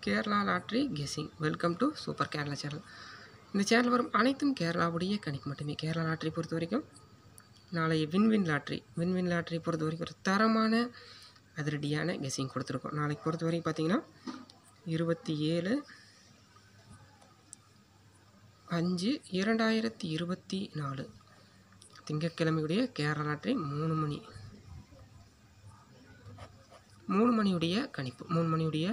Kerala lottery guessing. Welcome to super Kerala channel. இந்த channel வரும் அனைத்தும் கேரளாவுடைய கணிப்பு மட்டுமே. கேரளா லாட்ரி பொறுத்த வரைக்கும் நாளை வின்வின் லாட்ரி பொறுத்த வரைக்கும் ஒரு தரமான அதிரடியான கெஸ்ஸிங் கொடுத்துருக்கோம். நாளைக்கு பொறுத்த வரைக்கும் பார்த்தீங்கன்னா 27/5/2024 திங்கட்கிழமையுடைய கேரளா லாட்ரி 3 மணியுடைய கணிப்பு. 3 மணியுடைய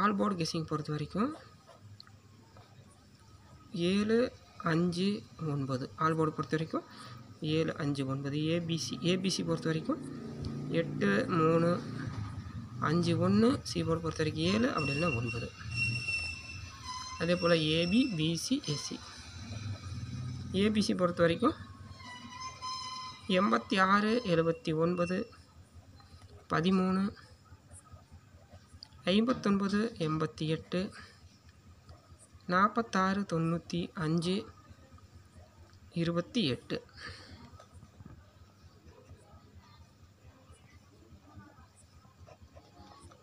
ஆல் போர்டு கெஸ்ஸிங் பொறுத்த வரைக்கும் 7-5-9. ஆல் போர்டு பொறுத்த வரைக்கும் 7-5-9. ஏபிசி பொறுத்த வரைக்கும் 8-3-5-1. சி போர்டு பொறுத்த வரைக்கும் 7 அப்படி இல்லைன்னா 9. அதே போல் ஏபி பிசி எஸ்சி. ஏபிசி பொறுத்த வரைக்கும் 86-79, 13, 59-88, 46-95, 28.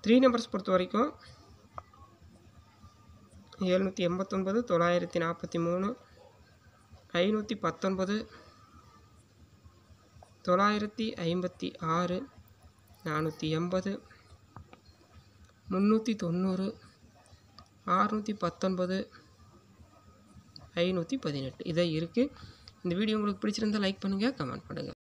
த்ரீ நம்பர்ஸ் பொறுத்த வரைக்கும் 789, 943, 519, 956, 480, 390, 619, 518. இதை இருக்குது. இந்த வீடியோ உங்களுக்கு பிடிச்சிருந்தால் லைக் பண்ணுங்கள், கமெண்ட் பண்ணுங்கள்.